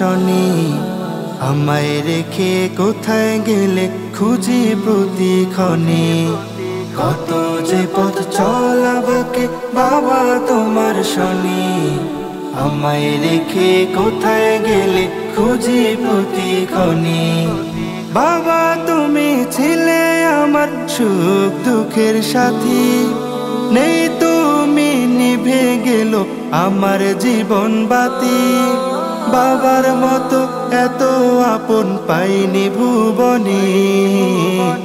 শনি, আমায় রেখে কোথায় গেলে খুঁজি প্রতিক্ষণে। কত যে পথ চলা বাকি বাবা তোমার শনি, আমায় রেখে কোথায় গেলে খুঁজি প্রতিক্ষণে। বাবা তুমি ছিলে আমার সুখ দুঃখের সাথী, নেই তুমি নিভে গেল আমার জীবন বাতি। বাবার মতো এত আপন পাইনি ভুবনে,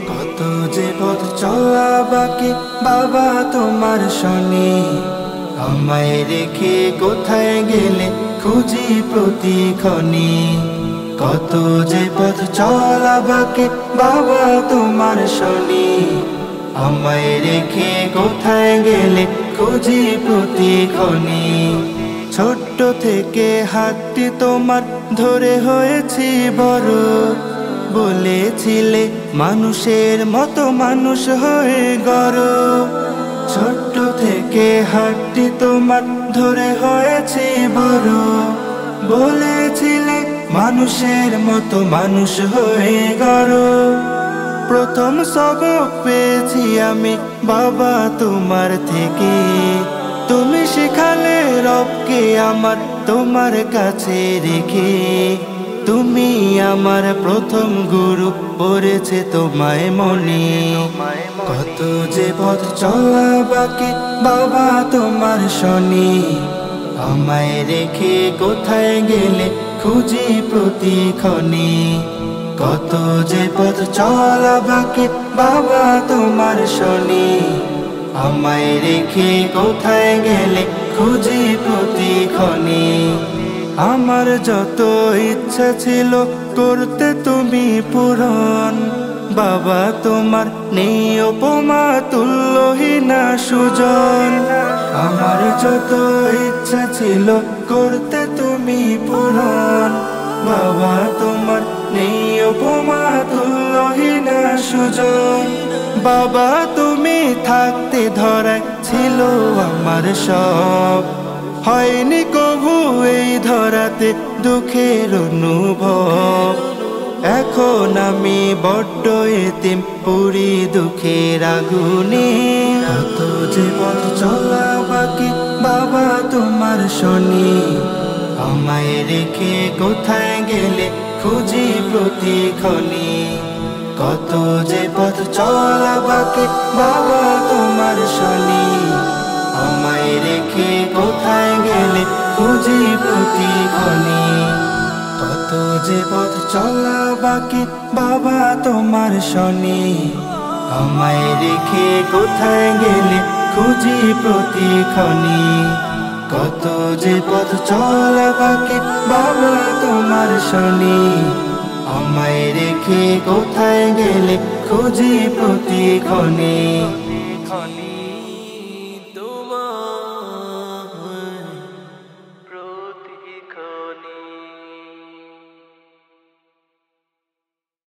কত যে পথ চলা বাকি বাবা তোমার শনি, আমায় রেখে কোথায় গেলে খুঁজি প্রতিক্ষণে। কত যে পথ চলা বাকি বাবা তোমার শনি, আমায় রেখে কোথায় গেলে খুঁজি প্রতিক্ষণে। ছোট্ট থেকে হাতটি তোমার ধরে হয়েছি বড়, বলেছিলে মানুষের মতো মানুষ হয়ে গড়। ছোট্ট থেকে হাতটি তোমার ধরে হয়েছি বড়, বলেছিলে মানুষের মতো মানুষ হয়ে গড়। প্রথম সবক পেয়েছি আমি বাবা তোমার থেকে, তুমি শিখালে রবকে আমার তোমার কাছে রেখে। তুমি আমার প্রথম গুরু, পড়েছে তোমায় মনে। কত যে পথ চলা বাকি বাবা তোমার শনি, আমায় রেখে কোথায় গেলে খুঁজি প্রতিক্ষণে। কত যে পথ চলা বাকি বাবা তোমার শনি, আমায় রেখে কোথায় গেলে খুঁজি প্রতিক্ষণে। আমার যত ইচ্ছা ছিল করতে তুমি পূরণ, বাবা তোমার নেই উপমা তুল্যহীনা সুজন। আমার যত ইচ্ছা ছিল করতে তুমি পূরণ, বাবা তোমার নেই উপমা তুল্যহীনা সুজন। বাবা তুমি থাকতে ধরায় ছিল আমার সব, হয়নি কভু এই ধরাতে দুঃখের অনুভব। এখন আমি বড্ড এতিম পুরি দুঃখের আগুনে। কত যে পথ চলা বাকি বাবা তোমার শনি, আমায় রেখে কোথায় গেলে খুঁজি প্রতিক্ষণে। কত যে পথ চলা বাকি বাবা তোমার শনি, আমায় রেখে কোথায় গেলে খুঁজি প্রতিক্ষণে। কত যে পথ চলা বাকি বাবা তোমার শনি, আমায় রেখে কোথায় গেলে খুঁজি প্রতিক্ষণে। কত যে পথ চলা বাকি বাবা তোমার শনি, আমায় রেখে কোথায় গেলে খুঁজি প্রতিক্ষণে।